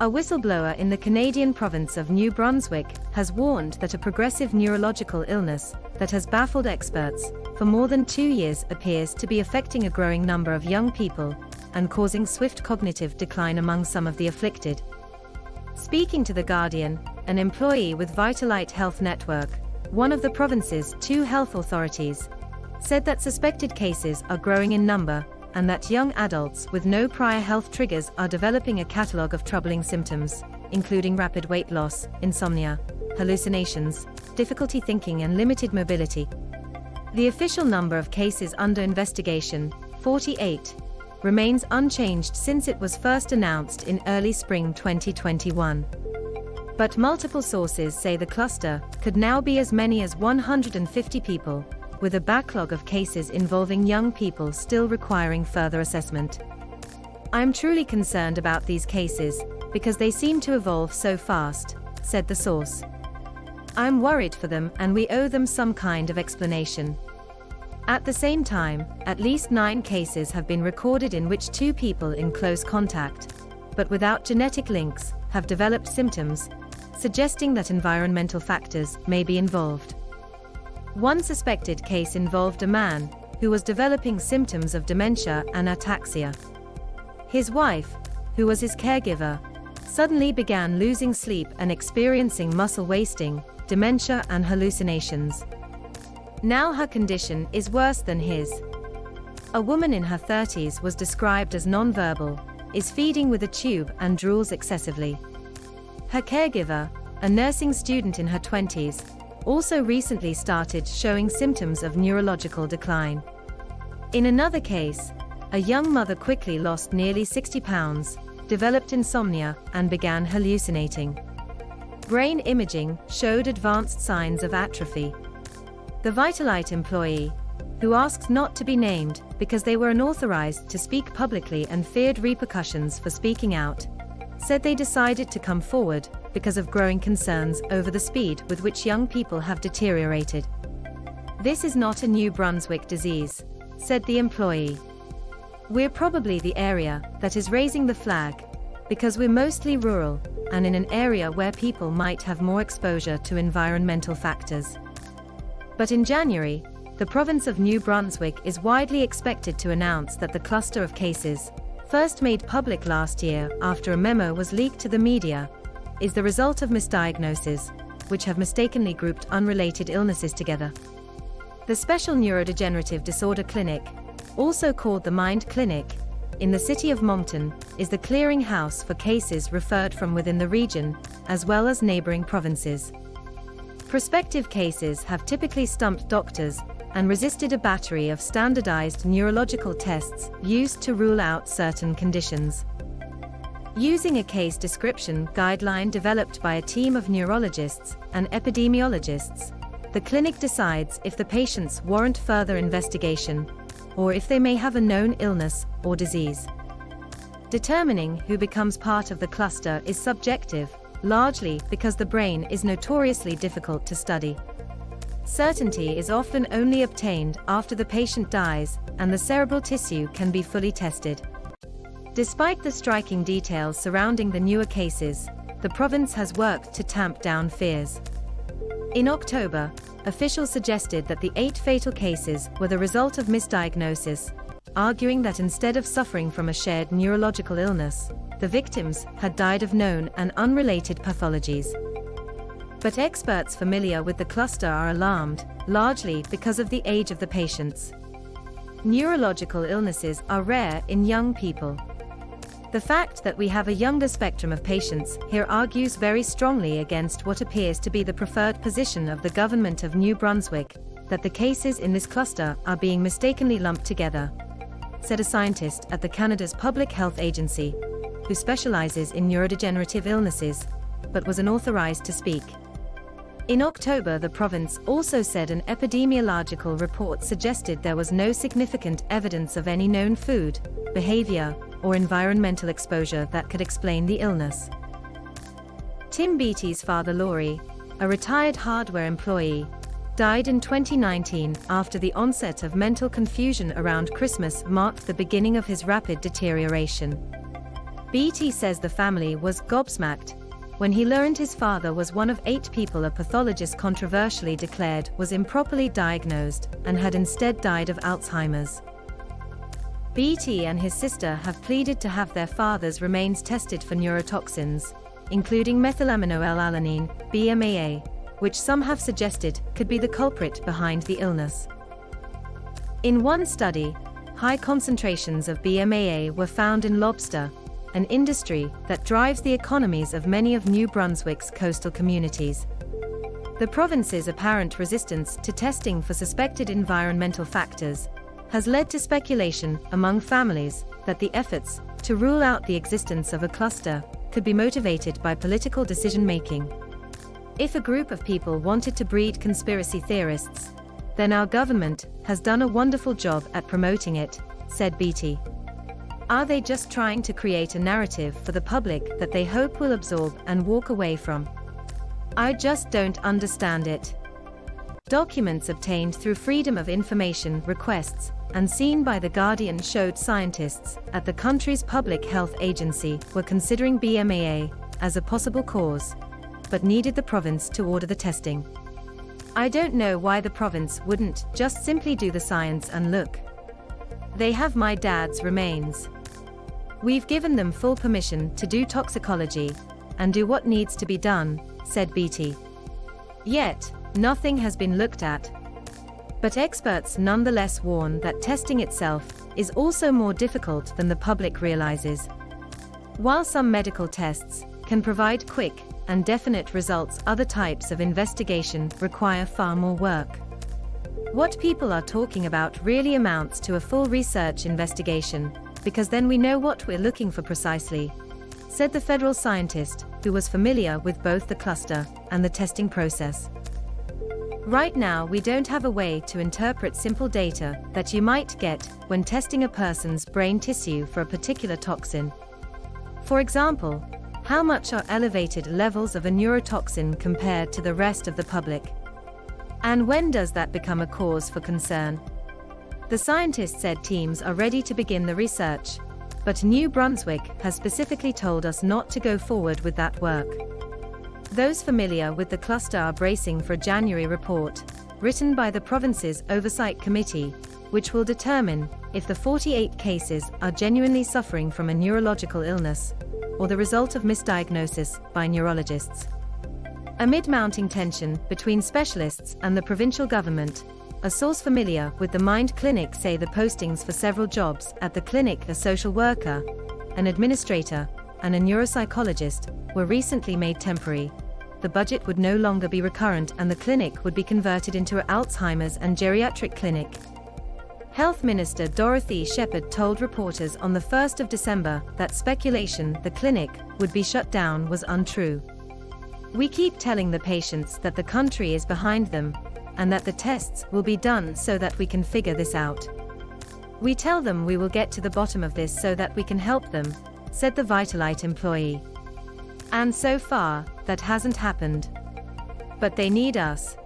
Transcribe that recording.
A whistleblower in the Canadian province of New Brunswick has warned that a progressive neurological illness that has baffled experts for more than 2 years appears to be affecting a growing number of young people and causing swift cognitive decline among some of the afflicted. Speaking to The Guardian, an employee with Vitalité Health Network, one of the province's 2 health authorities, said that suspected cases are growing in number and that young adults with no prior health triggers are developing a catalogue of troubling symptoms, including rapid weight loss, insomnia, hallucinations, difficulty thinking and limited mobility. The official number of cases under investigation, 48, remains unchanged since it was first announced in early spring 2021. But multiple sources say the cluster could now be as many as 150 people, with a backlog of cases involving young people still requiring further assessment. "I'm truly concerned about these cases, because they seem to evolve so fast," said the source. "I'm worried for them and we owe them some kind of explanation." At the same time, at least 9 cases have been recorded in which 2 people in close contact, but without genetic links, have developed symptoms, suggesting that environmental factors may be involved. One suspected case involved a man who was developing symptoms of dementia and ataxia. His wife, who was his caregiver, suddenly began losing sleep and experiencing muscle wasting, dementia and hallucinations. Now her condition is worse than his. A woman in her 30s was described as nonverbal, is feeding with a tube and drools excessively. Her caregiver, a nursing student in her 20s, also recently started showing symptoms of neurological decline. In another case, a young mother quickly lost nearly 60 pounds, developed insomnia, and began hallucinating. Brain imaging showed advanced signs of atrophy. The Vitalité employee, who asked not to be named because they were unauthorized to speak publicly and feared repercussions for speaking out, said they decided to come forward because of growing concerns over the speed with which young people have deteriorated. "This is not a New Brunswick disease," said the employee. "We're probably the area that is raising the flag, because we're mostly rural, and in an area where people might have more exposure to environmental factors." But in January, the province of New Brunswick is widely expected to announce that the cluster of cases, first made public last year after a memo was leaked to the media, is the result of misdiagnoses, which have mistakenly grouped unrelated illnesses together. The Special Neurodegenerative Disorder Clinic, also called the Mind Clinic, in the city of Moncton, is the clearinghouse for cases referred from within the region, as well as neighboring provinces. Prospective cases have typically stumped doctors and resisted a battery of standardized neurological tests used to rule out certain conditions. Using a case description guideline developed by a team of neurologists and epidemiologists, the clinic decides if the patients warrant further investigation, or if they may have a known illness or disease. Determining who becomes part of the cluster is subjective, largely because the brain is notoriously difficult to study. Certainty is often only obtained after the patient dies and the cerebral tissue can be fully tested. Despite the striking details surrounding the newer cases, the province has worked to tamp down fears. In October, officials suggested that the 8 fatal cases were the result of misdiagnosis, arguing that instead of suffering from a shared neurological illness, the victims had died of known and unrelated pathologies. But experts familiar with the cluster are alarmed, largely because of the age of the patients. Neurological illnesses are rare in young people. The fact that we have a younger spectrum of patients here argues very strongly against what appears to be the preferred position of the government of New Brunswick, that the cases in this cluster are being mistakenly lumped together, said a scientist at the Canada's Public Health Agency, who specializes in neurodegenerative illnesses, but was unauthorized to speak. In October, the province also said an epidemiological report suggested there was no significant evidence of any known food, behavior, or environmental exposure that could explain the illness. Tim Beattie's father Laurie, a retired hardware employee, died in 2019 after the onset of mental confusion around Christmas marked the beginning of his rapid deterioration. BT says the family was gobsmacked when he learned his father was one of 8 people a pathologist controversially declared was improperly diagnosed and had instead died of Alzheimer's. BT and his sister have pleaded to have their father's remains tested for neurotoxins, including methylaminoalanine, BMAA, which some have suggested could be the culprit behind the illness. In one study, high concentrations of BMAA were found in lobster, an industry that drives the economies of many of New Brunswick's coastal communities. The province's apparent resistance to testing for suspected environmental factors has led to speculation among families that the efforts to rule out the existence of a cluster could be motivated by political decision-making. If a group of people wanted to breed conspiracy theorists, then our government has done a wonderful job at promoting it, said BT. Are they just trying to create a narrative for the public that they hope will absorb and walk away from? I just don't understand it. Documents obtained through Freedom of Information requests and seen by The Guardian showed scientists at the country's public health agency were considering BMAA as a possible cause, but needed the province to order the testing. I don't know why the province wouldn't just simply do the science and look. They have my dad's remains. We've given them full permission to do toxicology and do what needs to be done, said BT. Yet, nothing has been looked at. But experts nonetheless warn that testing itself is also more difficult than the public realizes. While some medical tests can provide quick and definite results, other types of investigation require far more work. What people are talking about really amounts to a full research investigation, because then we know what we're looking for precisely, said the federal scientist, who was familiar with both the cluster and the testing process. Right now we don't have a way to interpret simple data that you might get when testing a person's brain tissue for a particular toxin. For example, how much are elevated levels of a neurotoxin compared to the rest of the public? And when does that become a cause for concern? The scientists said teams are ready to begin the research, but New Brunswick has specifically told us not to go forward with that work. Those familiar with the cluster are bracing for a January report, written by the province's Oversight Committee, which will determine if the 48 cases are genuinely suffering from a neurological illness, or the result of misdiagnosis by neurologists. Amid mounting tension between specialists and the provincial government, a source familiar with the Mind Clinic say the postings for several jobs at the clinic, a social worker, an administrator, and a neuropsychologist, were recently made temporary. The budget would no longer be recurrent and the clinic would be converted into an Alzheimer's and geriatric clinic. Health Minister Dorothy Shepherd told reporters on the 1st of December that speculation the clinic would be shut down was untrue. We keep telling the patients that the country is behind them, and that the tests will be done so that we can figure this out. We tell them we will get to the bottom of this so that we can help them, said the Vitalité employee. And so far, that hasn't happened. But they need us.